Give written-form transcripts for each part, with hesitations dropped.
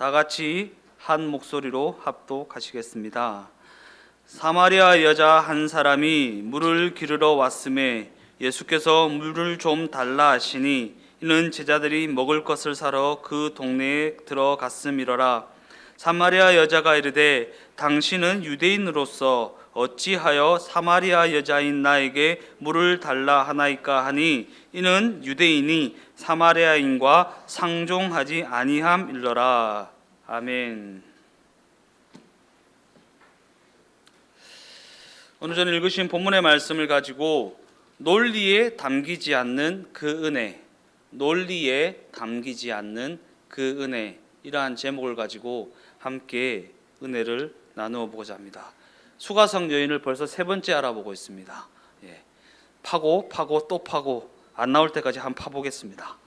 다 같이 한 목소리로 합독하시겠습니다. 사마리아 여자 한 사람이 물을 기르러 왔음에 예수께서 물을 좀 달라 하시니 이는 제자들이 먹을 것을 사러 그 동네에 들어갔음이러라. 사마리아 여자가 이르되 당신은 유대인으로서 어찌하여 사마리아 여자인 나에게 물을 달라 하나이까 하니 이는 유대인이 사마리아인과 상종하지 아니함일러라. 아멘. 오늘 저는 읽으신 본문의 말씀을 가지고 논리에 담기지 않는 그 은혜, 논리에 담기지 않는 그 은혜, 이러한 제목을 가지고 함께 은혜를 나누어 보고자 합니다. 수가성 여인을 벌써 세 번째 알아보고 있습니다. 파고 또 파고 안 나올 때까지 한번 파보겠습니다.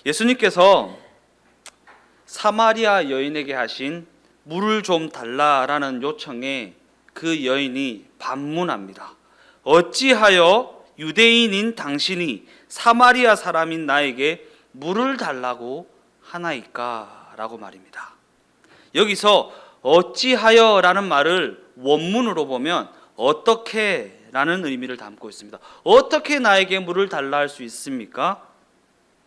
예수님께서 사마리아 여인에게 하신 물을 좀 달라라는 요청에 그 여인이 반문합니다. 어찌하여 유대인인 당신이 사마리아 사람인 나에게 물을 달라고 하나이까? 라고 말입니다. 여기서 어찌하여 라는 말을 원문으로 보면 어떻게 라는 의미를 담고 있습니다. 어떻게 나에게 물을 달라 할 수 있습니까?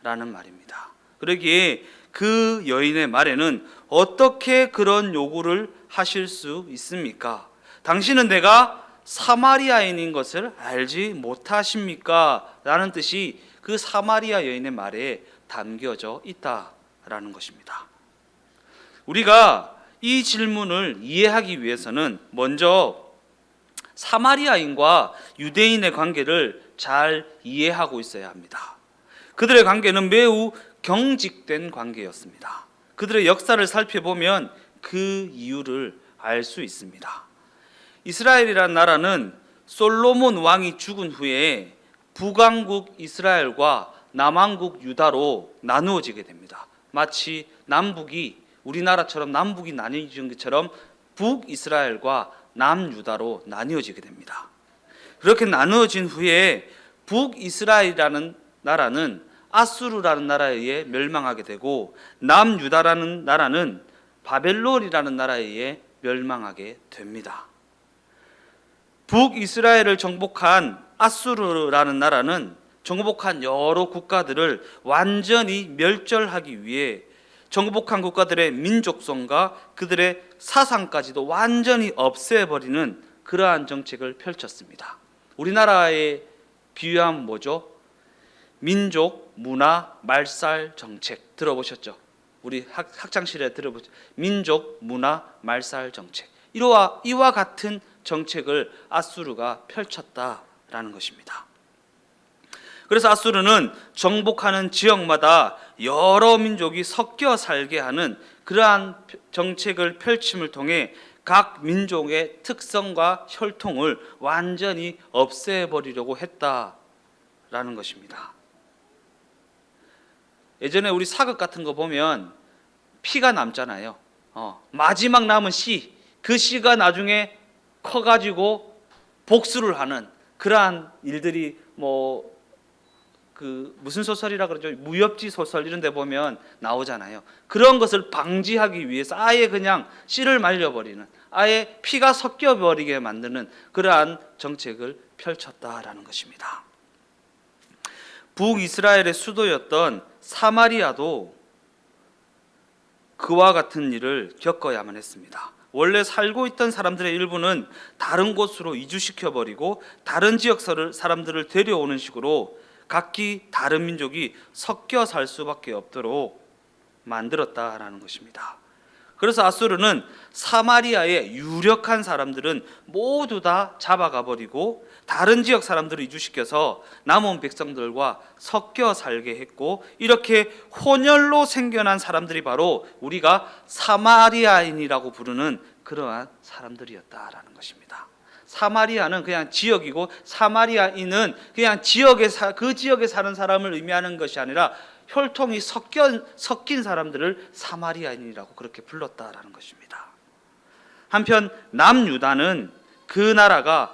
라는 말입니다. 그러기에 그 여인의 말에는 어떻게 그런 요구를 하실 수 있습니까? 당신은 내가 사마리아인인 것을 알지 못하십니까? 라는 뜻이 그 사마리아 여인의 말에 담겨져 있다라는 것입니다. 우리가 이 질문을 이해하기 위해서는 먼저 사마리아인과 유대인의 관계를 잘 이해하고 있어야 합니다. 그들의 관계는 매우 경직된 관계였습니다. 그들의 역사를 살펴보면 그 이유를 알 수 있습니다. 이스라엘이라는 나라는 솔로몬 왕이 죽은 후에 북왕국 이스라엘과 남왕국 유다로 나누어지게 됩니다. 마치 남북이 우리나라처럼 남북이 나뉘어진 것처럼 북이스라엘과 남유다로 나뉘어지게 됩니다. 그렇게 나누어진 후에 북이스라엘이라는 나라는 아수르라는 나라에 의해 멸망하게 되고 남유다라는 나라는 바벨론이라는 나라에 의해 멸망하게 됩니다. 북이스라엘을 정복한 아수르라는 나라는 정복한 여러 국가들을 완전히 멸절하기 위해 정복한 국가들의 민족성과 그들의 사상까지도 완전히 없애버리는 그러한 정책을 펼쳤습니다. 우리나라의 비유하면 뭐죠? 민족, 문화, 말살 정책 들어보셨죠? 우리 학창시절에 들어보죠. 민족, 문화, 말살 정책. 이와 같은 정책을 아수르가 펼쳤다라는 것입니다. 그래서 아수르는 정복하는 지역마다 여러 민족이 섞여 살게 하는 그러한 정책을 펼침을 통해 각 민족의 특성과 혈통을 완전히 없애버리려고 했다라는 것입니다. 예전에 우리 사극 같은 거 보면 피가 남잖아요. 마지막 남은 씨, 그 씨가 나중에 커가지고 복수를 하는 그러한 일들이 무슨 소설이라 그러죠? 무협지 소설 이런 데 보면 나오잖아요. 그런 것을 방지하기 위해서 아예 그냥 씨를 말려버리는, 아예 피가 섞여버리게 만드는 그러한 정책을 펼쳤다라는 것입니다. 북이스라엘의 수도였던 사마리아도 그와 같은 일을 겪어야만 했습니다. 원래 살고 있던 사람들의 일부는 다른 곳으로 이주시켜버리고 다른 지역 사람들을 데려오는 식으로 각기 다른 민족이 섞여 살 수밖에 없도록 만들었다라는 것입니다. 그래서 아수르는 사마리아의 유력한 사람들은 모두 다 잡아가 버리고 다른 지역 사람들을 이주시켜서 남은 백성들과 섞여 살게 했고, 이렇게 혼혈로 생겨난 사람들이 바로 우리가 사마리아인이라고 부르는 그러한 사람들이었다라는 것입니다. 사마리아는 그냥 지역이고 사마리아인은 그냥 그 지역에 사는 사람을 의미하는 것이 아니라 혈통이 섞인 사람들을 사마리아인이라고 그렇게 불렀다라는 것입니다. 한편 남유다는 그 나라가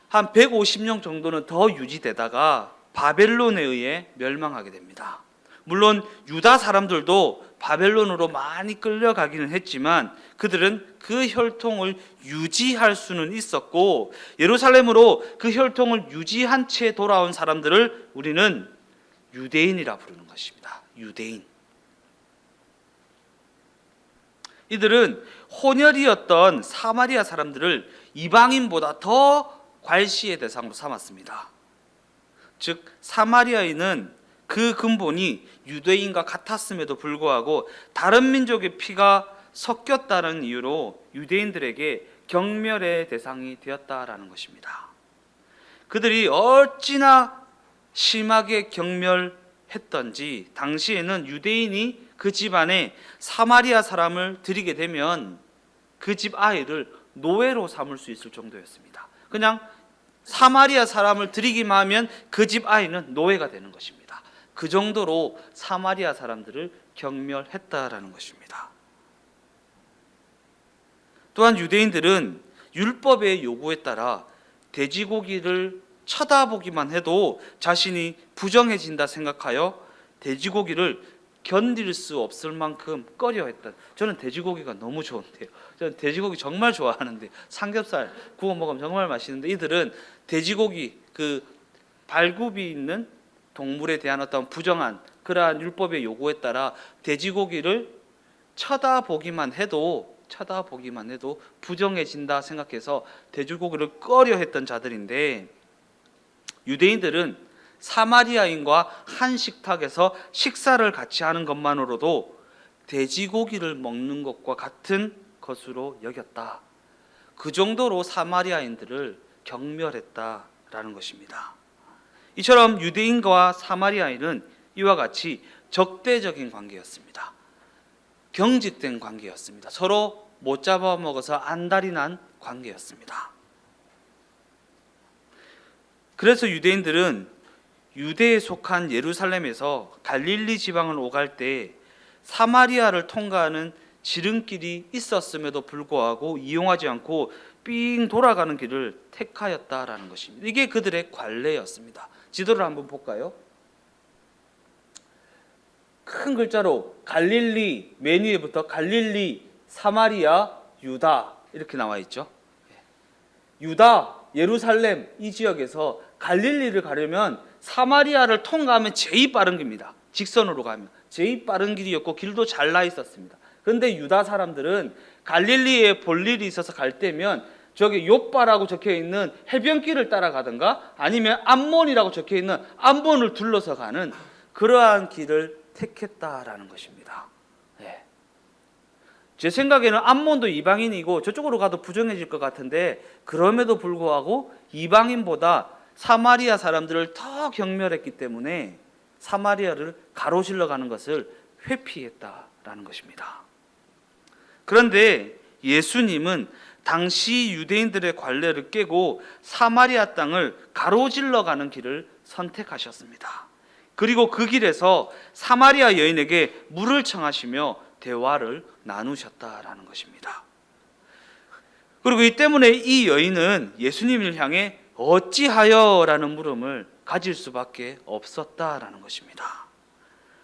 한 150년 정도는 더 유지되다가 바벨론에 의해 멸망하게 됩니다. 물론 유다 사람들도 바벨론으로 많이 끌려가기는 했지만 그들은 그 혈통을 유지할 수는 있었고, 예루살렘으로 그 혈통을 유지한 채 돌아온 사람들을 우리는 유대인이라 부르는 것입니다. 유대인. 이들은 혼혈이었던 사마리아 사람들을 이방인보다 더 괄시의 대상으로 삼았습니다. 즉 사마리아인은 그 근본이 유대인과 같았음에도 불구하고 다른 민족의 피가 섞였다는 이유로 유대인들에게 경멸의 대상이 되었다라는 것입니다. 그들이 어찌나 심하게 경멸했던지 당시에는 유대인이 그 집안에 사마리아 사람을 들이게 되면 그 집 아이를 노예로 삼을 수 있을 정도였습니다. 그냥 사마리아 사람을 들이기만 하면 그 집 아이는 노예가 되는 것입니다. 그 정도로 사마리아 사람들을 경멸했다라는 것입니다. 또한 유대인들은 율법의 요구에 따라 돼지고기를 쳐다보기만 해도 자신이 부정해진다 생각하여 돼지고기를 견딜 수 없을 만큼 꺼려했다. 저는 돼지고기가 너무 좋은데요. 저는 돼지고기 정말 좋아하는데 삼겹살 구워 먹으면 정말 맛있는데 이들은 돼지고기 그 발굽이 있는 동물에 대한 어떤 부정한 그러한 율법의 요구에 따라 돼지고기를 쳐다보기만 해도 부정해진다 생각해서 돼지고기를 꺼려했던 자들인데, 유대인들은 사마리아인과 한 식탁에서 식사를 같이 하는 것만으로도 돼지고기를 먹는 것과 같은 것으로 여겼다. 그 정도로 사마리아인들을 경멸했다라는 것입니다. 이처럼 유대인과 사마리아인은 이와 같이 적대적인 관계였습니다. 경직된 관계였습니다. 서로 못 잡아먹어서 안달이 난 관계였습니다. 그래서 유대인들은 유대에 속한 예루살렘에서 갈릴리 지방을 오갈 때 사마리아를 통과하는 지름길이 있었음에도 불구하고 이용하지 않고 삥 돌아가는 길을 택하였다라는 것입니다. 이게 그들의 관례였습니다. 지도를 한번 볼까요? 큰 글자로 갈릴리, 맨 위에부터 갈릴리, 사마리아, 유다 이렇게 나와 있죠. 유다, 예루살렘 이 지역에서 갈릴리를 가려면 사마리아를 통과하면 제일 빠른 길입니다. 직선으로 가면 제일 빠른 길이었고 길도 잘 나 있었습니다. 그런데 유다 사람들은 갈릴리에 볼 일이 있어서 갈 때면 저기 욥바라고 적혀있는 해변길을 따라가든가 아니면 암몬이라고 적혀있는 암몬을 둘러서 가는 그러한 길을 택했다라는 것입니다. 네. 제 생각에는 암몬도 이방인이고 저쪽으로 가도 부정해질 것 같은데 그럼에도 불구하고 이방인보다 사마리아 사람들을 더 경멸했기 때문에 사마리아를 가로질러 가는 것을 회피했다라는 것입니다. 그런데 예수님은 당시 유대인들의 관례를 깨고 사마리아 땅을 가로질러 가는 길을 선택하셨습니다. 그리고 그 길에서 사마리아 여인에게 물을 청하시며 대화를 나누셨다라는 것입니다. 그리고 이 때문에 이 여인은 예수님을 향해 어찌하여? 라는 물음을 가질 수밖에 없었다라는 것입니다.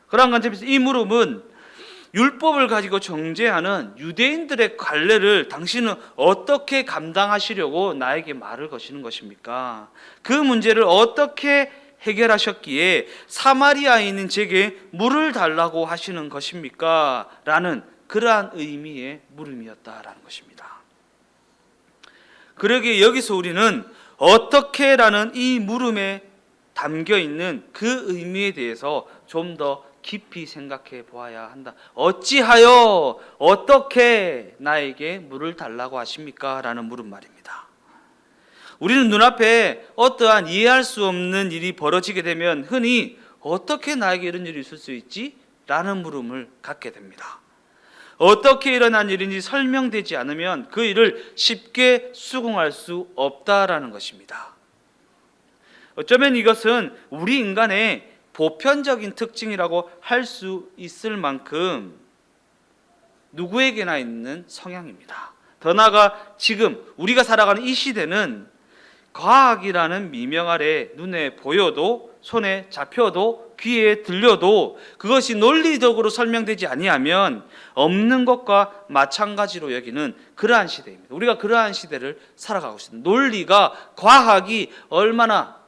그러한 관점에서 이 물음은 율법을 가지고 정죄하는 유대인들의 관례를 당신은 어떻게 감당하시려고 나에게 말을 거시는 것입니까? 그 문제를 어떻게 해결하셨기에 사마리아인인 제게 물을 달라고 하시는 것입니까? 라는 그러한 의미의 물음이었다라는 것입니다. 그러기에 여기서 우리는 어떻게라는 이 물음에 담겨있는 그 의미에 대해서 좀 더 깊이 생각해 보아야 한다. 어찌하여 어떻게 나에게 물을 달라고 하십니까? 라는 물음 말입니다. 우리는 눈앞에 어떠한 이해할 수 없는 일이 벌어지게 되면 흔히 어떻게 나에게 이런 일이 있을 수 있지? 라는 물음을 갖게 됩니다. 어떻게 일어난 일인지 설명되지 않으면 그 일을 쉽게 수긍할 수 없다라는 것입니다. 어쩌면 이것은 우리 인간의 보편적인 특징이라고 할 수 있을 만큼 누구에게나 있는 성향입니다. 더 나아가 지금 우리가 살아가는 이 시대는 과학이라는 미명 아래 눈에 보여도 손에 잡혀도 귀에 들려도 그것이 논리적으로 설명되지 아니하면 없는 것과 마찬가지로 여기는 그러한 시대입니다. 우리가 그러한 시대를 살아가고 있습니다. 논리가, 과학이 얼마나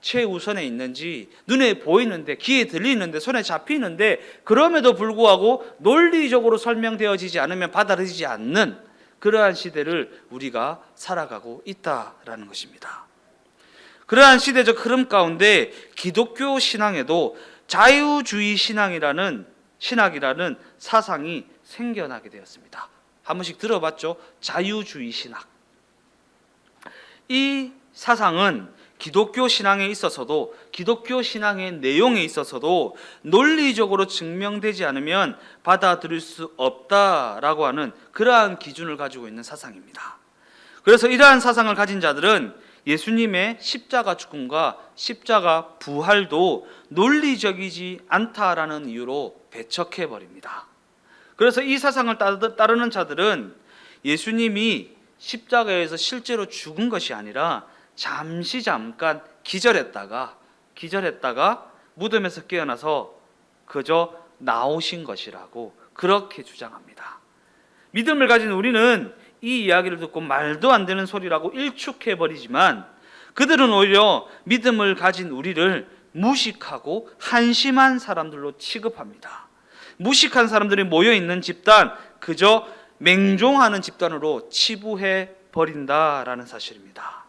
최우선에 있는지 눈에 보이는데, 귀에 들리는데, 손에 잡히는데 그럼에도 불구하고 논리적으로 설명되어지지 않으면 받아들이지 않는 그러한 시대를 우리가 살아가고 있다라는 것입니다. 그러한 시대적 흐름 가운데 기독교 신앙에도 자유주의 신학이라는 사상이 생겨나게 되었습니다. 한 번씩 들어봤죠? 자유주의 신학. 이 사상은 기독교 신앙에 있어서도, 기독교 신앙의 내용에 있어서도 논리적으로 증명되지 않으면 받아들일 수 없다라고 하는 그러한 기준을 가지고 있는 사상입니다. 그래서 이러한 사상을 가진 자들은 예수님의 십자가 죽음과 십자가 부활도 논리적이지 않다라는 이유로 배척해 버립니다. 그래서 이 사상을 따르는 자들은 예수님이 십자가에서 실제로 죽은 것이 아니라 잠깐 기절했다가 무덤에서 깨어나서 그저 나오신 것이라고 그렇게 주장합니다. 믿음을 가진 우리는 이 이야기를 듣고 말도 안 되는 소리라고 일축해 버리지만 그들은 오히려 믿음을 가진 우리를 무식하고 한심한 사람들로 취급합니다. 무식한 사람들이 모여 있는 집단, 그저 맹종하는 집단으로 치부해 버린다라는 사실입니다.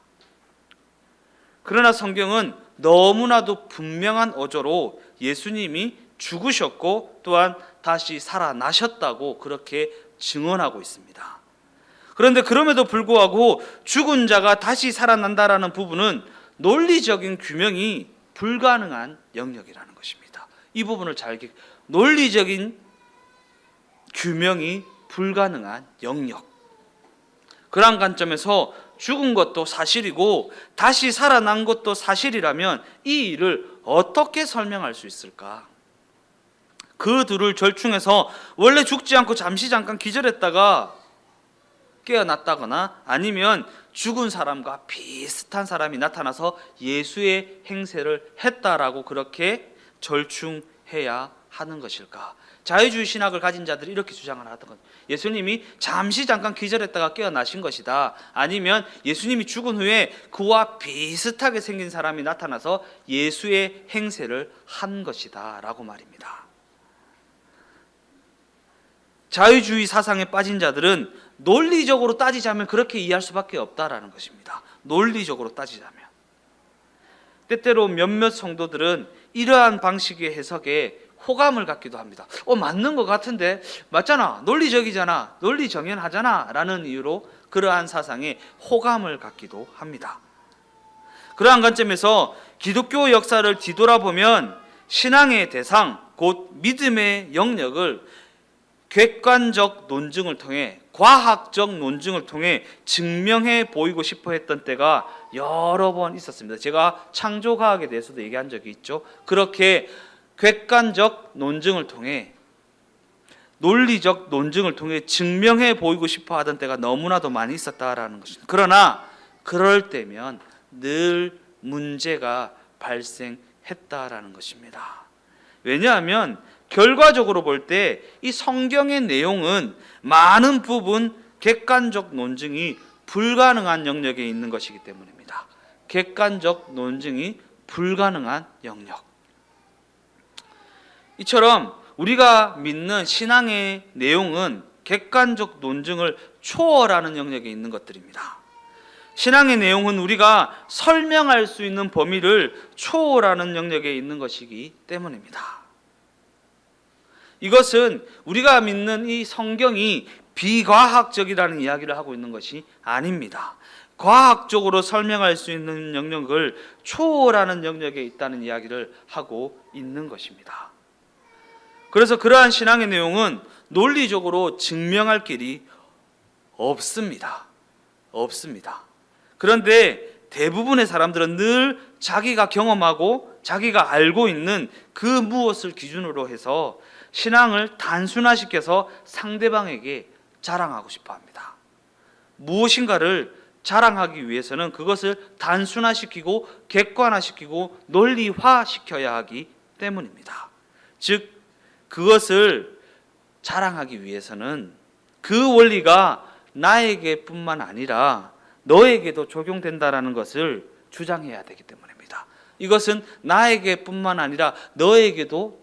그러나 성경은 너무나도 분명한 어조로 예수님이 죽으셨고 또한 다시 살아나셨다고 그렇게 증언하고 있습니다. 그런데 그럼에도 불구하고 죽은 자가 다시 살아난다라는 부분은 논리적인 규명이 불가능한 영역이라는 것입니다. 이 부분을 논리적인 규명이 불가능한 영역. 그러한 관점에서 죽은 것도 사실이고 다시 살아난 것도 사실이라면 이 일을 어떻게 설명할 수 있을까? 그 둘을 절충해서 원래 죽지 않고 잠깐 기절했다가 깨어났다거나 아니면 죽은 사람과 비슷한 사람이 나타나서 예수의 행세를 했다라고 그렇게 절충해야 하는 것일까? 자유주의 신학을 가진 자들이 이렇게 주장을 하던 것, 예수님이 잠깐 기절했다가 깨어나신 것이다. 아니면 예수님이 죽은 후에 그와 비슷하게 생긴 사람이 나타나서 예수의 행세를 한 것이다 라고 말입니다. 자유주의 사상에 빠진 자들은 논리적으로 따지자면 그렇게 이해할 수밖에 없다라는 것입니다. 논리적으로 따지자면. 때때로 몇몇 성도들은 이러한 방식의 해석에 호감을 갖기도 합니다. 맞는 것 같은데, 맞잖아, 논리적이잖아, 논리정연하잖아 라는 이유로 그러한 사상에 호감을 갖기도 합니다. 그러한 관점에서 기독교 역사를 뒤돌아보면 신앙의 대상, 곧 믿음의 영역을 객관적 논증을 통해, 과학적 논증을 통해 증명해 보이고 싶어 했던 때가 여러 번 있었습니다. 제가 창조과학에 대해서도 얘기한 적이 있죠. 그렇게 객관적 논증을 통해, 논리적 논증을 통해 증명해 보이고 싶어 하던 때가 너무나도 많이 있었다라는 것입니다. 그러나 그럴 때면 늘 문제가 발생했다라는 것입니다. 왜냐하면 결과적으로 볼 때 이 성경의 내용은 많은 부분 객관적 논증이 불가능한 영역에 있는 것이기 때문입니다. 객관적 논증이 불가능한 영역. 이처럼 우리가 믿는 신앙의 내용은 객관적 논증을 초월하는 영역에 있는 것들입니다. 신앙의 내용은 우리가 설명할 수 있는 범위를 초월하는 영역에 있는 것이기 때문입니다. 이것은 우리가 믿는 이 성경이 비과학적이라는 이야기를 하고 있는 것이 아닙니다. 과학적으로 설명할 수 있는 영역을 초월하는 영역에 있다는 이야기를 하고 있는 것입니다. 그래서 그러한 신앙의 내용은 논리적으로 증명할 길이 없습니다. 그런데 대부분의 사람들은 늘 자기가 경험하고 자기가 알고 있는 그 무엇을 기준으로 해서 신앙을 단순화시켜서 상대방에게 자랑하고 싶어 합니다. 무엇인가를 자랑하기 위해서는 그것을 단순화시키고 객관화시키고 논리화시켜야 하기 때문입니다. 즉 그것을 자랑하기 위해서는 그 원리가 나에게뿐만 아니라 너에게도 적용된다라는 것을 주장해야 되기 때문입니다. 이것은 나에게뿐만 아니라 너에게도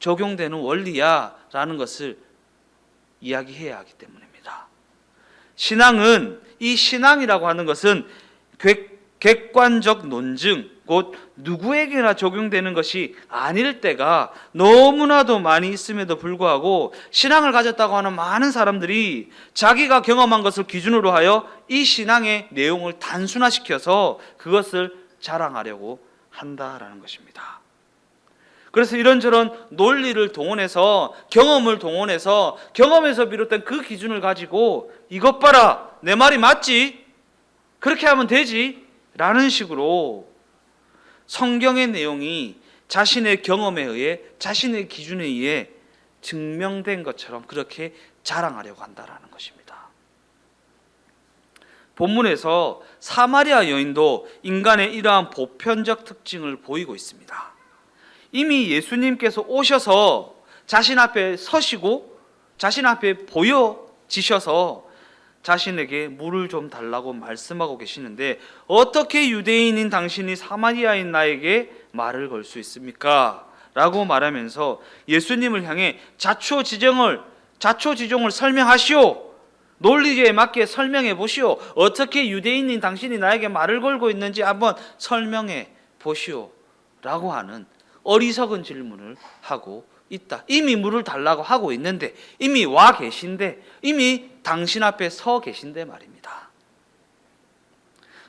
적용되는 원리야라는 것을 이야기해야 하기 때문입니다. 신앙은, 이 신앙이라고 하는 것은 객관적 논증, 곧 누구에게나 적용되는 것이 아닐 때가 너무나도 많이 있음에도 불구하고 신앙을 가졌다고 하는 많은 사람들이 자기가 경험한 것을 기준으로 하여 이 신앙의 내용을 단순화시켜서 그것을 자랑하려고 한다라는 것입니다. 그래서 이런저런 논리를 동원해서, 경험을 동원해서, 경험에서 비롯된 그 기준을 가지고 이것 봐라, 내 말이 맞지? 그렇게 하면 되지? 라는 식으로 성경의 내용이 자신의 경험에 의해, 자신의 기준에 의해 증명된 것처럼 그렇게 자랑하려고 한다라는 것입니다. 본문에서 사마리아 여인도 인간의 이러한 보편적 특징을 보이고 있습니다. 이미 예수님께서 오셔서 자신 앞에 서시고 자신 앞에 보여지셔서 자신에게 물을 좀 달라고 말씀하고 계시는데, 어떻게 유대인인 당신이 사마리아인 나에게 말을 걸 수 있습니까? 라고 말하면서 예수님을 향해 자초지종을 설명하시오. 논리에 맞게 설명해 보시오. 어떻게 유대인인 당신이 나에게 말을 걸고 있는지 한번 설명해 보시오. 라고 하는 어리석은 질문을 하고 있다. 이미 물을 달라고 하고 있는데, 이미 와 계신데, 이미 당신 앞에 서 계신데 말입니다.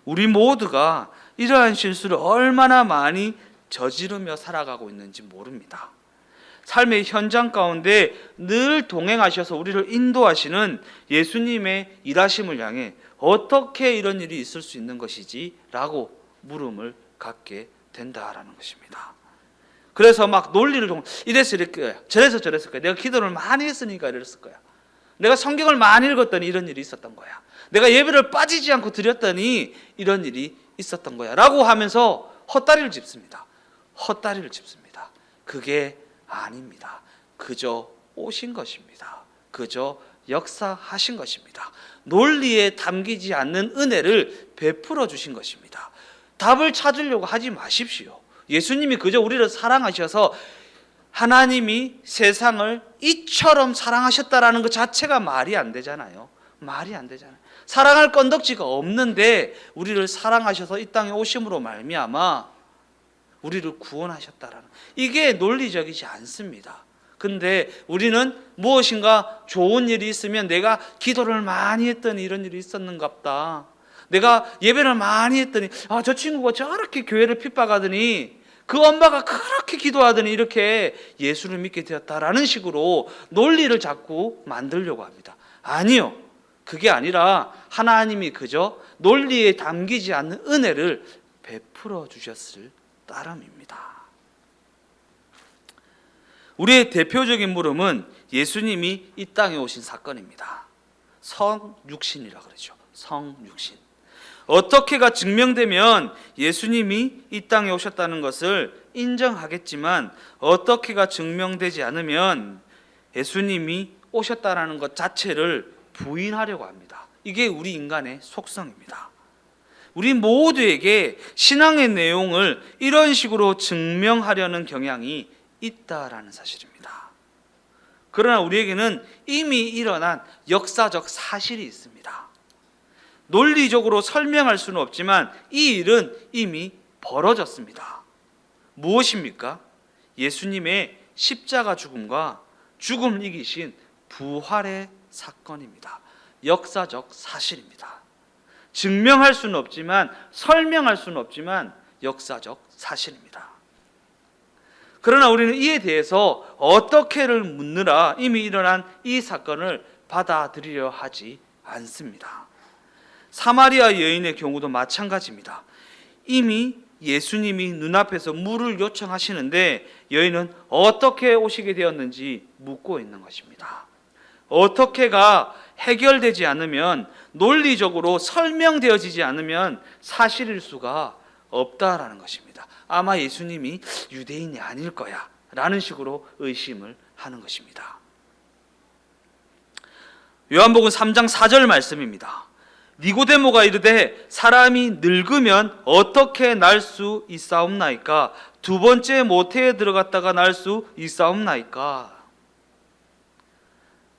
우리 모두가 이러한 실수를 얼마나 많이 저지르며 살아가고 있는지 모릅니다. 삶의 현장 가운데 늘 동행하셔서 우리를 인도하시는 예수님의 일하심을 향해 어떻게 이런 일이 있을 수 있는 것이지? 라고 물음을 갖게 된다라는 것입니다. 그래서 막 논리를 이래서 이럴 거야, 저래서 저랬을 거야, 내가 기도를 많이 했으니까 이랬을 거야, 내가 성경을 많이 읽었더니 이런 일이 있었던 거야, 내가 예배를 빠지지 않고 드렸더니 이런 일이 있었던 거야 라고 하면서 헛다리를 짚습니다. 헛다리를 짚습니다. 그게 아닙니다. 그저 오신 것입니다. 그저 역사하신 것입니다. 논리에 담기지 않는 은혜를 베풀어 주신 것입니다. 답을 찾으려고 하지 마십시오. 예수님이 그저 우리를 사랑하셔서, 하나님이 세상을 이처럼 사랑하셨다라는 것 자체가 말이 안 되잖아요. 말이 안 되잖아요. 사랑할 건덕지가 없는데 우리를 사랑하셔서 이 땅에 오심으로 말미암아 우리를 구원하셨다라는, 이게 논리적이지 않습니다. 근데 우리는 무엇인가 좋은 일이 있으면, 내가 기도를 많이 했더니 이런 일이 있었는갑다, 내가 예배를 많이 했더니 저 친구가 저렇게 교회를 핍박하더니, 그 엄마가 그렇게 기도하더니 이렇게 예수를 믿게 되었다라는 식으로 논리를 자꾸 만들려고 합니다. 아니요, 그게 아니라 하나님이 그저 논리에 담기지 않는 은혜를 베풀어 주셨을 따름입니다. 우리의 대표적인 물음은 예수님이 이 땅에 오신 사건입니다. 성육신이라고 그러죠. 성육신. 어떻게가 증명되면 예수님이 이 땅에 오셨다는 것을 인정하겠지만, 어떻게가 증명되지 않으면 예수님이 오셨다는 것 자체를 부인하려고 합니다. 이게 우리 인간의 속성입니다. 우리 모두에게 신앙의 내용을 이런 식으로 증명하려는 경향이 있다라는 사실입니다. 그러나 우리에게는 이미 일어난 역사적 사실이 있습니다. 논리적으로 설명할 수는 없지만 이 일은 이미 벌어졌습니다. 무엇입니까? 예수님의 십자가 죽음과 죽음 이기신 부활의 사건입니다. 역사적 사실입니다. 증명할 수는 없지만, 설명할 수는 없지만 역사적 사실입니다. 그러나 우리는 이에 대해서 어떻게를 묻느라 이미 일어난 이 사건을 받아들이려 하지 않습니다. 사마리아 여인의 경우도 마찬가지입니다. 이미 예수님이 눈앞에서 물을 요청하시는데 여인은 어떻게 오시게 되었는지 묻고 있는 것입니다. 어떻게가 해결되지 않으면, 논리적으로 설명되어지지 않으면 사실일 수가 없다라는 것입니다. 아마 예수님이 유대인이 아닐 거야 라는 식으로 의심을 하는 것입니다. 요한복음 3장 4절 말씀입니다. 니고데모가 이르되 사람이 늙으면 어떻게 날 수 있사옵나이까? 두 번째 모태에 들어갔다가 날 수 있사옵나이까?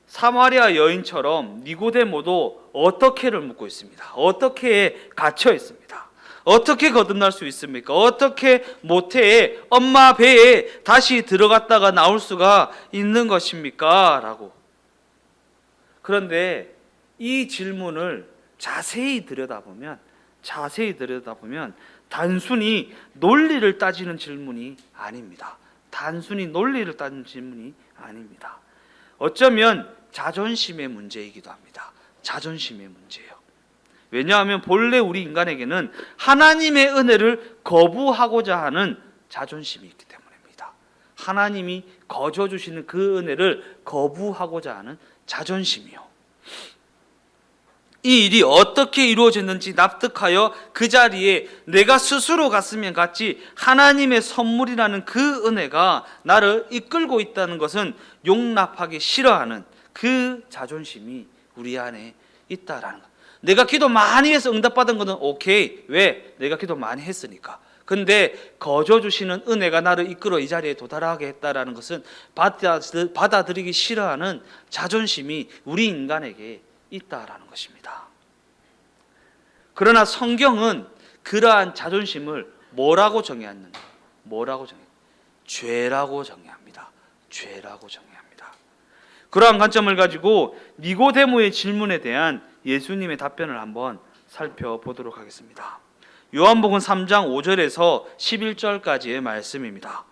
사마리아 여인처럼 니고데모도 어떻게를 묻고 있습니다. 어떻게에 갇혀 있습니다. 어떻게 거듭날 수 있습니까? 어떻게 모태에 엄마 배에 다시 들어갔다가 나올 수가 있는 것입니까? 라고. 그런데 이 질문을 자세히 들여다보면 단순히 논리를 따지는 질문이 아닙니다. 단순히 논리를 따지는 질문이 아닙니다. 어쩌면 자존심의 문제이기도 합니다. 자존심의 문제예요. 왜냐하면 본래 우리 인간에게는 하나님의 은혜를 거부하고자 하는 자존심이 있기 때문입니다. 하나님이 거저 주시는 그 은혜를 거부하고자 하는 자존심이요. 이 일이 어떻게 이루어졌는지 납득하여 그 자리에 내가 스스로 갔으면 갔지 하나님의 선물이라는 그 은혜가 나를 이끌고 있다는 것은 용납하기 싫어하는 그 자존심이 우리 안에 있다라는 것. 내가 기도 많이 해서 응답받은 것은 오케이. 왜? 내가 기도 많이 했으니까. 근데 거저 주시는 은혜가 나를 이끌어 이 자리에 도달하게 했다라는 것은 받아들이기 싫어하는 자존심이 우리 인간에게 있다라는 것입니다. 그러나 성경은 그러한 자존심을 뭐라고 정의하는가? 죄라고 정의합니다. 죄라고 정의합니다. 그러한 관점을 가지고 니고데모의 질문에 대한 예수님의 답변을 한번 살펴보도록 하겠습니다. 요한복음 3장 5절에서 11절까지의 말씀입니다.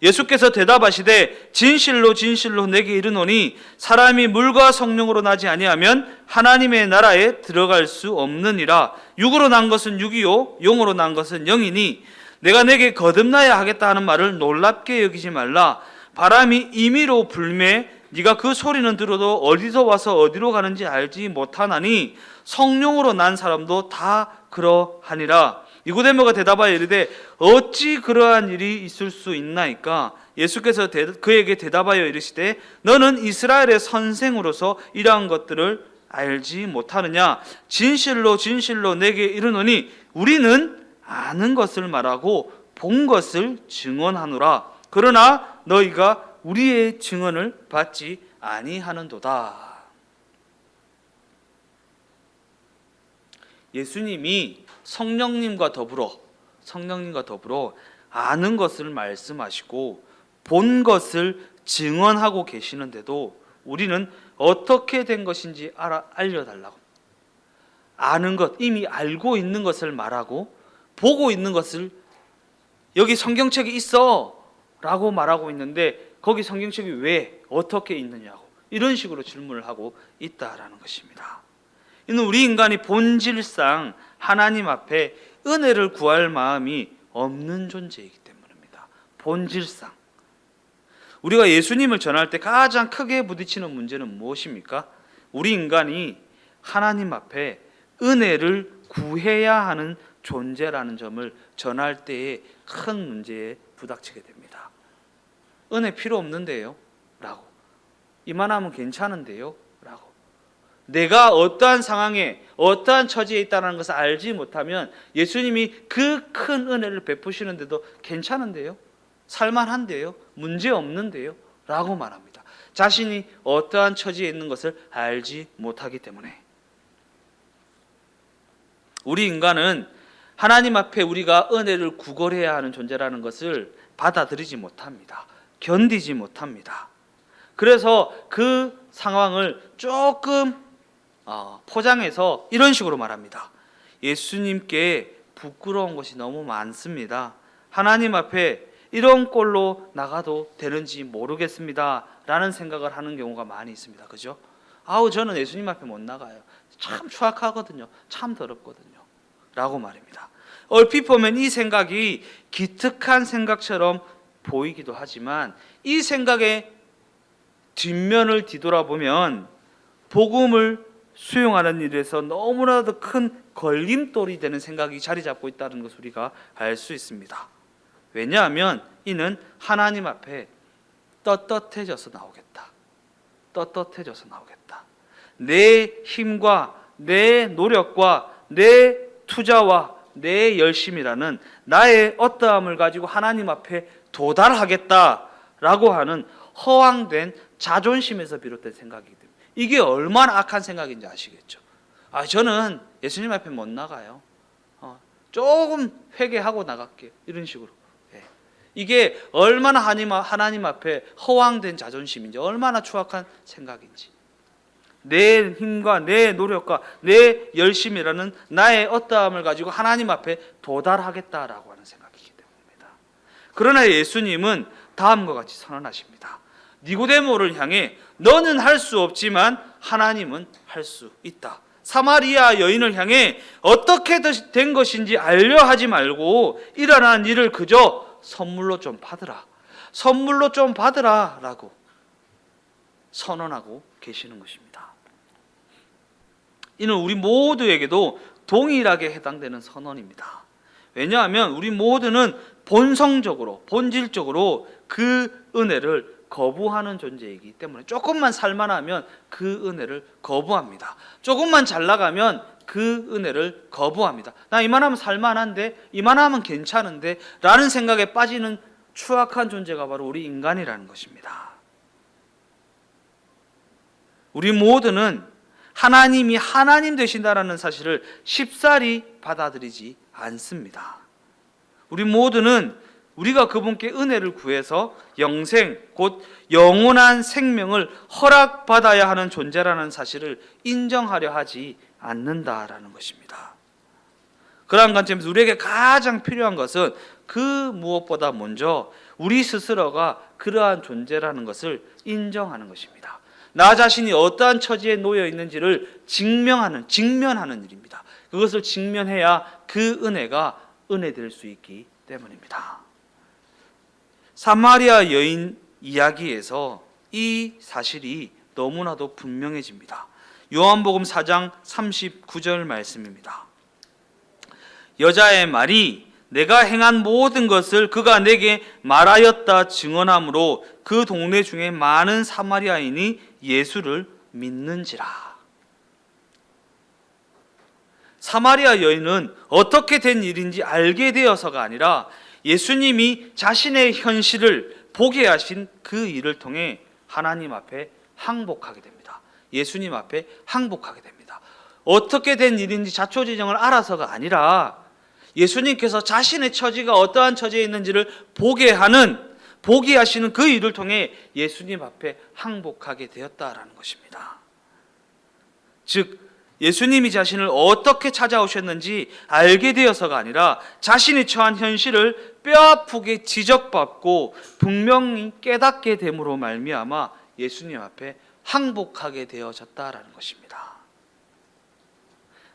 예수께서 대답하시되 진실로 진실로 내게 이르노니 사람이 물과 성령으로 나지 아니하면 하나님의 나라에 들어갈 수 없느니라. 육으로 난 것은 육이요 영으로 난 것은 영이니 내가 내게 거듭나야 하겠다 하는 말을 놀랍게 여기지 말라. 바람이 임의로 불매 네가 그 소리는 들어도 어디서 와서 어디로 가는지 알지 못하나니 성령으로 난 사람도 다 그러하니라. 니고데모가 대답하여 이르되 어찌 그러한 일이 있을 수 있나이까? 예수께서 그에게 대답하여 이르시되 너는 이스라엘의 선생으로서 이러한 것들을 알지 못하느냐? 진실로 진실로 내게 이르노니 우리는 아는 것을 말하고 본 것을 증언하노라. 그러나 너희가 우리의 증언을 받지 아니하는도다. 예수님이 성령님과 더불어 아는 것을 말씀하시고 본 것을 증언하고 계시는데도 우리는 어떻게 된 것인지 알려달라고. 아는 것, 이미 알고 있는 것을 말하고 보고 있는 것을 여기 성경책이 있어 라고 말하고 있는데 거기 성경책이 왜 어떻게 있느냐고 이런 식으로 질문을 하고 있다라는 것입니다. 이는 우리 인간이 본질상 하나님 앞에 은혜를 구할 마음이 없는 존재이기 때문입니다. 본질상 우리가 예수님을 전할 때 가장 크게 부딪히는 문제는 무엇입니까? 우리 인간이 하나님 앞에 은혜를 구해야 하는 존재라는 점을 전할 때에 큰 문제에 부닥치게 됩니다. 은혜 필요 없는데요? 라고. 이만하면 괜찮은데요? 라고. 내가 어떠한 상황에 어떠한 처지에 있다는 것을 알지 못하면 예수님이 그 큰 은혜를 베푸시는데도 괜찮은데요? 살만한데요? 문제 없는데요? 라고 말합니다. 자신이 어떠한 처지에 있는 것을 알지 못하기 때문에. 우리 인간은 하나님 앞에 우리가 은혜를 구걸해야 하는 존재라는 것을 받아들이지 못합니다. 견디지 못합니다. 그래서 그 상황을 조금 포장해서 이런 식으로 말합니다. 예수님께 부끄러운 것이 너무 많습니다. 하나님 앞에 이런 꼴로 나가도 되는지 모르겠습니다 라는 생각을 하는 경우가 많이 있습니다. 그죠? 저는 예수님 앞에 못 나가요. 참 추악하거든요. 참 더럽거든요 라고 말입니다. 얼핏 보면 이 생각이 기특한 생각처럼 보이기도 하지만 이 생각의 뒷면을 뒤돌아보면 복음을 수용하는 일에서 너무나도 큰 걸림돌이 되는 생각이 자리 잡고 있다는 것을 우리가 알 수 있습니다. 왜냐하면 이는 하나님 앞에 떳떳해져서 나오겠다. 떳떳해져서 나오겠다. 내 힘과 내 노력과 내 투자와 내 열심이라는 나의 어떠함을 가지고 하나님 앞에 도달하겠다라고 하는 허황된 자존심에서 비롯된 생각이기 때문에 이게 얼마나 악한 생각인지 아시겠죠? 저는 예수님 앞에 못 나가요. 조금 회개하고 나갈게요. 이런 식으로. 이게 얼마나 하나님 앞에 허황된 자존심인지, 얼마나 추악한 생각인지. 내 힘과 내 노력과 내 열심이라는 나의 어떠함을 가지고 하나님 앞에 도달하겠다라고 하는 생각이기 때문입니다. 그러나 예수님은 다음과 같이 선언하십니다. 니고데모를 향해 너는 할 수 없지만 하나님은 할 수 있다. 사마리아 여인을 향해 어떻게 된 것인지 알려 하지 말고 일어난 일을 그저 선물로 좀 받으라. 선물로 좀 받으라 라고 선언하고 계시는 것입니다. 이는 우리 모두에게도 동일하게 해당되는 선언입니다. 왜냐하면 우리 모두는 본성적으로, 본질적으로 그 은혜를 거부하는 존재이기 때문에 조금만 살만하면 그 은혜를 거부합니다. 조금만 잘 나가면 그 은혜를 거부합니다. 나 이만하면 살만한데, 이만하면 괜찮은데 라는 생각에 빠지는 추악한 존재가 바로 우리 인간이라는 것입니다. 우리 모두는 하나님이 하나님 되신다라는 사실을 쉽사리 받아들이지 않습니다. 우리 모두는 우리가 그분께 은혜를 구해서 영생, 곧 영원한 생명을 허락받아야 하는 존재라는 사실을 인정하려 하지 않는다라는 것입니다. 그러한 관점에서 우리에게 가장 필요한 것은 그 무엇보다 먼저 우리 스스로가 그러한 존재라는 것을 인정하는 것입니다. 나 자신이 어떠한 처지에 놓여 있는지를 직면하는 일입니다. 그것을 직면해야 그 은혜가 은혜될 수 있기 때문입니다. 사마리아 여인 이야기에서 이 사실이 너무나도 분명해집니다. 요한복음 4장 39절 말씀입니다. 여자의 말이 내가 행한 모든 것을 그가 내게 말하였다 증언하므로 그 동네 중에 많은 사마리아인이 예수를 믿는지라. 사마리아 여인은 어떻게 된 일인지 알게 되어서가 아니라 예수님이 자신의 현실을 보게 하신 그 일을 통해 하나님 앞에 항복하게 됩니다. 예수님 앞에 항복하게 됩니다. 어떻게 된 일인지 자초지정을 알아서가 아니라 예수님께서 자신의 처지가 어떠한 처지에 있는지를 보게 하시는 그 일을 통해 예수님 앞에 항복하게 되었다라는 것입니다. 즉 예수님이 자신을 어떻게 찾아오셨는지 알게 되어서가 아니라 자신이 처한 현실을 뼈아프게 지적받고 분명히 깨닫게 됨으로 말미암아 예수님 앞에 항복하게 되어졌다라는 것입니다.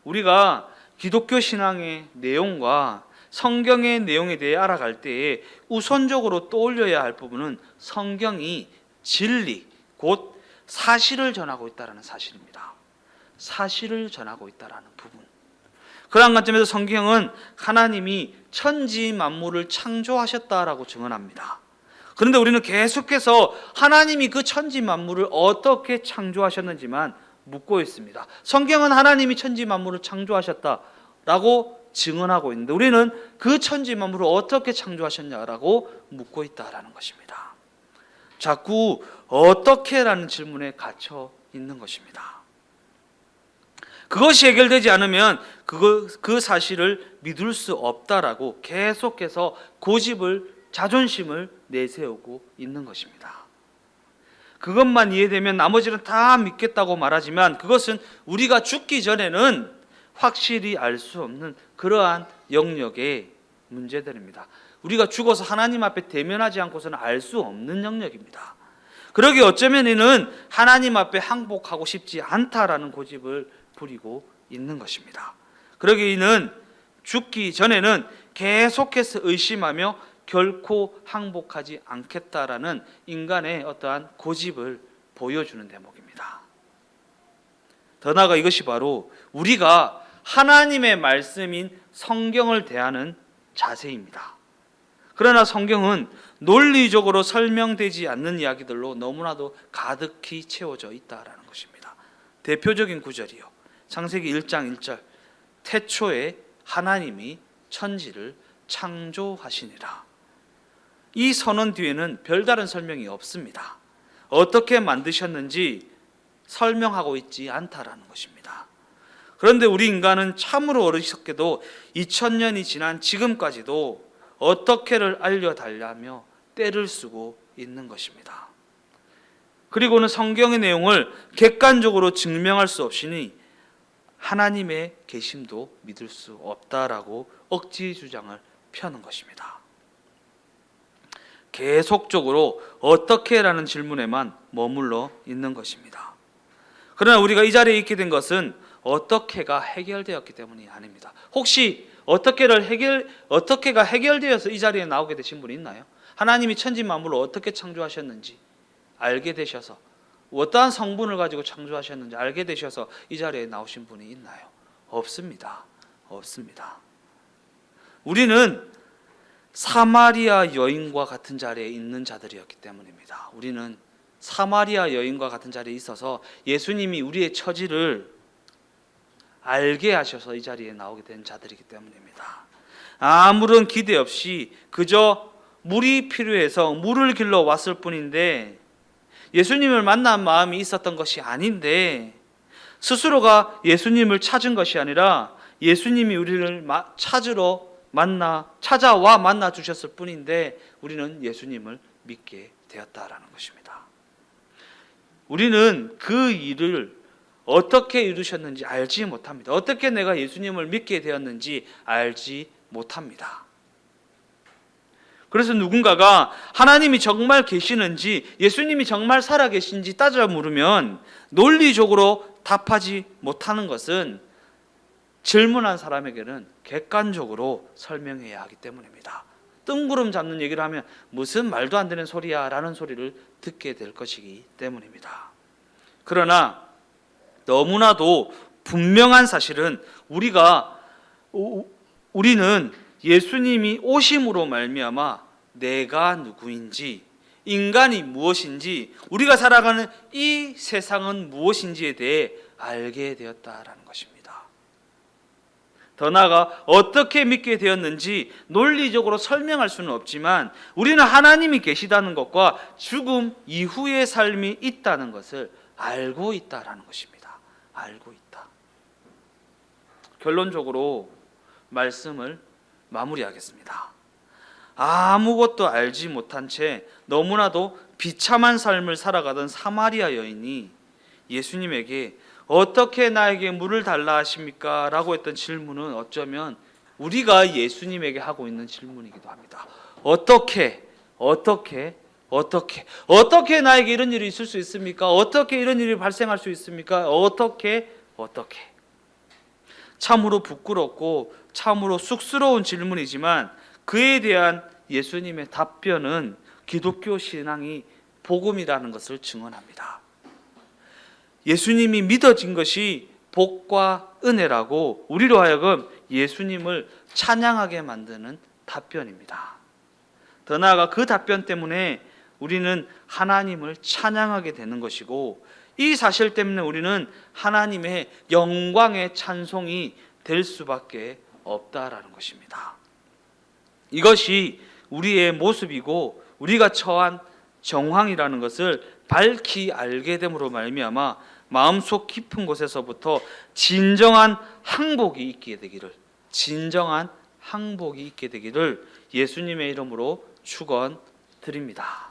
우리가 기독교 신앙의 내용과 성경의 내용에 대해 알아갈 때에 우선적으로 떠올려야 할 부분은 성경이 진리, 곧 사실을 전하고 있다는 사실입니다. 사실을 전하고 있다는 부분. 그러한 관점에서 성경은 하나님이 천지 만물을 창조하셨다라고 증언합니다. 그런데 우리는 계속해서 하나님이 그 천지 만물을 어떻게 창조하셨는지만 묻고 있습니다. 성경은 하나님이 천지 만물을 창조하셨다라고 증언하고 있는데 우리는 그 천지 만물을 어떻게 창조하셨냐라고 묻고 있다라는 것입니다. 자꾸 어떻게라는 질문에 갇혀 있는 것입니다. 그것이 해결되지 않으면 그 사실을 믿을 수 없다라고 계속해서 자존심을 내세우고 있는 것입니다. 그것만 이해되면 나머지는 다 믿겠다고 말하지만 그것은 우리가 죽기 전에는 확실히 알 수 없는 그러한 영역의 문제들입니다. 우리가 죽어서 하나님 앞에 대면하지 않고서는 알 수 없는 영역입니다. 그러기 어쩌면 이는 하나님 앞에 항복하고 싶지 않다라는 고집을 부리고 있는 것입니다. 그러기 이는 죽기 전에는 계속해서 의심하며 결코 항복하지 않겠다라는 인간의 어떠한 고집을 보여주는 대목입니다. 더 나아가 이것이 바로 우리가 하나님의 말씀인 성경을 대하는 자세입니다. 그러나 성경은 논리적으로 설명되지 않는 이야기들로 너무나도 가득히 채워져 있다라는 것입니다. 대표적인 구절이요. 창세기 1장 1절. 태초에 하나님이 천지를 창조하시니라. 이 선언 뒤에는 별다른 설명이 없습니다. 어떻게 만드셨는지 설명하고 있지 않다라는 것입니다. 그런데 우리 인간은 참으로 어리석게도 2000년이 지난 지금까지도 어떻게를 알려달라며 떼를 쓰고 있는 것입니다. 그리고는 성경의 내용을 객관적으로 증명할 수 없으니 하나님의 계심도 믿을 수 없다라고 억지 주장을 펴는 것입니다. 계속적으로 어떻게라는 질문에만 머물러 있는 것입니다. 그러나 우리가 이 자리에 있게 된 것은 어떻게가 해결되었기 때문이 아닙니다. 혹시 어떻게가 해결되어서 이 자리에 나오게 되신 분이 있나요? 하나님이 천지 만물을 어떻게 창조하셨는지 알게 되셔서, 어떠한 성분을 가지고 창조하셨는지 알게 되셔서 이 자리에 나오신 분이 있나요? 없습니다. 없습니다. 우리는 사마리아 여인과 같은 자리에 있는 자들이었기 때문입니다. 우리는 사마리아 여인과 같은 자리에 있어서 예수님이 우리의 처지를 알게 하셔서 이 자리에 나오게 된 자들이기 때문입니다. 아무런 기대 없이 그저 물이 필요해서 물을 길러 왔을 뿐인데, 예수님을 만난 마음이 있었던 것이 아닌데, 스스로가 예수님을 찾은 것이 아니라 예수님이 우리를 찾아와 만나 주셨을 뿐인데 우리는 예수님을 믿게 되었다라는 것입니다. 우리는 그 일을 어떻게 이루셨는지 알지 못합니다. 어떻게 내가 예수님을 믿게 되었는지 알지 못합니다. 그래서 누군가가 하나님이 정말 계시는지, 예수님이 정말 살아계신지 따져 물으면 논리적으로 답하지 못하는 것은 질문한 사람에게는 객관적으로 설명해야 하기 때문입니다. 뜬구름 잡는 얘기를 하면 무슨 말도 안 되는 소리야 라는 소리를 듣게 될 것이기 때문입니다. 그러나 너무나도 분명한 사실은 우리는 예수님이 오심으로 말미암아 내가 누구인지, 인간이 무엇인지, 우리가 살아가는 이 세상은 무엇인지에 대해 알게 되었다라는 것입니다. 더 나아가 어떻게 믿게 되었는지 논리적으로 설명할 수는 없지만 우리는 하나님이 계시다는 것과 죽음 이후의 삶이 있다는 것을 알고 있다라는 것입니다. 알고 있다. 결론적으로 말씀을 마무리하겠습니다. 아무것도 알지 못한 채 너무나도 비참한 삶을 살아가던 사마리아 여인이 예수님에게 어떻게 나에게 물을 달라 하십니까? 라고 했던 질문은 어쩌면 우리가 예수님에게 하고 있는 질문이기도 합니다. 어떻게 나에게 이런 일이 있을 수 있습니까? 어떻게 이런 일이 발생할 수 있습니까? 어떻게 참으로 부끄럽고 참으로 쑥스러운 질문이지만 그에 대한 예수님의 답변은 기독교 신앙이 복음이라는 것을 증언합니다. 예수님이 믿어진 것이 복과 은혜라고 우리로 하여금 예수님을 찬양하게 만드는 답변입니다. 더 나아가 그 답변 때문에 우리는 하나님을 찬양하게 되는 것이고, 이 사실 때문에 우리는 하나님의 영광의 찬송이 될 수밖에 없다라는 것입니다. 이것이 우리의 모습이고 우리가 처한 정황이라는 것을 밝히 알게 됨으로 말미암아 마음속 깊은 곳에서부터 진정한 항복이 있게 되기를 예수님의 이름으로 축원드립니다.